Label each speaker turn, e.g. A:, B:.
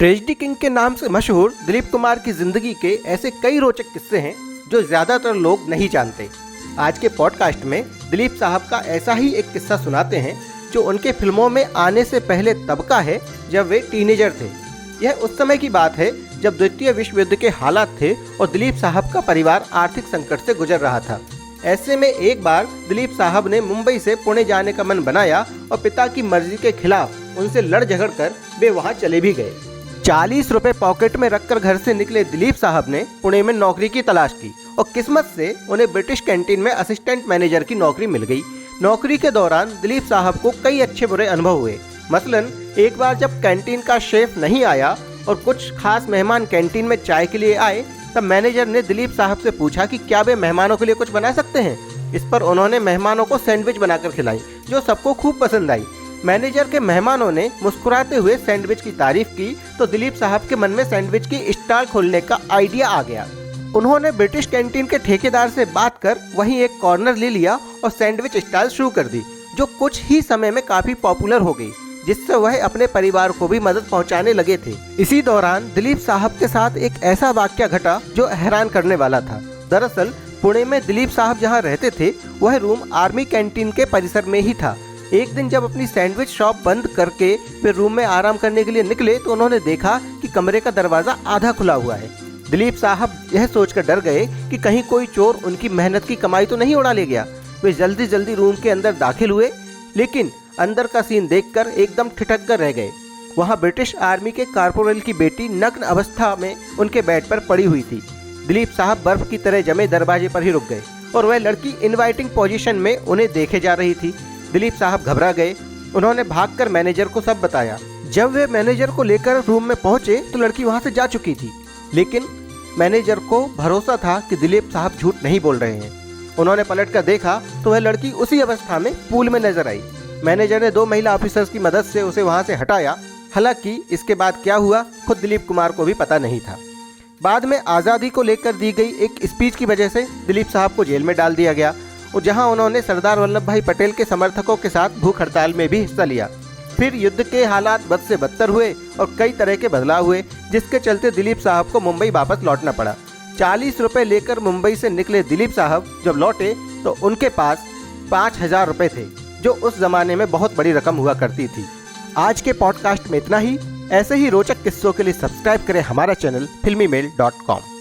A: Tragedy king के नाम से मशहूर दिलीप कुमार की जिंदगी के ऐसे कई रोचक किस्से हैं जो ज्यादातर लोग नहीं जानते। आज के पॉडकास्ट में दिलीप साहब का ऐसा ही एक किस्सा सुनाते हैं जो उनके फिल्मों में आने से पहले तब का है जब वे टीनेजर थे। यह उस समय की बात है जब द्वितीय विश्व युद्ध के हालात थे और दिलीप साहब का परिवार आर्थिक संकट से गुजर रहा था। ऐसे में एक बार दिलीप साहब ने मुंबई से पुणे जाने का मन बनाया और पिता की मर्जी के खिलाफ उनसे लड़ झगड़ कर वे वहां चले भी गए। 40 रुपए पॉकेट में रखकर घर से निकले दिलीप साहब ने पुणे में नौकरी की तलाश की और किस्मत से उन्हें ब्रिटिश कैंटीन में असिस्टेंट मैनेजर की नौकरी मिल गई। नौकरी के दौरान दिलीप साहब को कई अच्छे बुरे अनुभव हुए। मसलन एक बार जब कैंटीन का शेफ नहीं आया और कुछ खास मेहमान कैंटीन में चाय के लिए आए, तब मैनेजर ने दिलीप साहब से पूछा कि क्या वे मेहमानों के लिए कुछ बना सकते हैं। इस पर उन्होंने मेहमानों को सैंडविच बनाकर खिलाई जो सबको खूब पसंद आई। मैनेजर के मेहमानों ने मुस्कुराते हुए सैंडविच की तारीफ की तो दिलीप साहब के मन में सैंडविच की स्टॉल खोलने का आइडिया आ गया। उन्होंने ब्रिटिश कैंटीन के ठेकेदार से बात कर वहीं एक कॉर्नर ले लिया और सैंडविच स्टॉल शुरू कर दी, जो कुछ ही समय में काफी पॉपुलर हो गई, जिससे वह अपने परिवार को भी मदद पहुंचाने लगे थे। इसी दौरान दिलीप साहब के साथ एक ऐसा वाकया घटा जो हैरान करने वाला था। दरअसल पुणे में दिलीप साहब जहां रहते थे वह रूम आर्मी कैंटीन के परिसर में ही था। एक दिन जब अपनी सैंडविच शॉप बंद करके वे रूम में आराम करने के लिए निकले तो उन्होंने देखा कि कमरे का दरवाजा आधा खुला हुआ है। दिलीप साहब यह सोचकर डर गए कि कहीं कोई चोर उनकी मेहनत की कमाई तो नहीं उड़ा ले गया। वे जल्दी जल्दी रूम के अंदर दाखिल हुए, लेकिन अंदर का सीन देखकर एकदम ठिठक कर रह गए। वहां ब्रिटिश आर्मी के कॉर्पोरल की बेटी नग्न अवस्था में उनके बेड पर पड़ी हुई थी। दिलीप साहब बर्फ की तरह जमे दरवाजे पर ही रुक गए और वह लड़की इनवाइटिंग पोजीशन में उन्हें देखे जा रही थी। दिलीप साहब घबरा गए। उन्होंने भागकर मैनेजर को सब बताया। जब वे मैनेजर को लेकर रूम में पहुंचे तो लड़की वहां से जा चुकी थी, लेकिन मैनेजर को भरोसा था कि दिलीप साहब झूठ नहीं बोल रहे हैं। उन्होंने पलटकर देखा तो वह लड़की उसी अवस्था में पूल में नजर आई। मैनेजर ने 2 महिला ऑफिसर्स की मदद से उसे वहां से हटाया। हालांकि इसके बाद क्या हुआ खुद दिलीप कुमार को भी पता नहीं था। बाद में आज़ादी को लेकर दी गई एक स्पीच की वजह से दिलीप साहब को जेल में डाल दिया गया और जहां उन्होंने सरदार वल्लभ भाई पटेल के समर्थकों के साथ भूख हड़ताल में भी हिस्सा लिया। फिर युद्ध के हालात बद से बदतर हुए और कई तरह के बदलाव हुए, जिसके चलते दिलीप साहब को मुंबई वापस लौटना पड़ा। 40 रुपए लेकर मुंबई से निकले दिलीप साहब जब लौटे तो उनके पास 5000 रुपए थे, जो उस जमाने में बहुत बड़ी रकम हुआ करती थी। आज के पॉडकास्ट में इतना ही। ऐसे ही रोचक किस्सों के लिए सब्सक्राइब करें हमारा चैनल filmymail.com।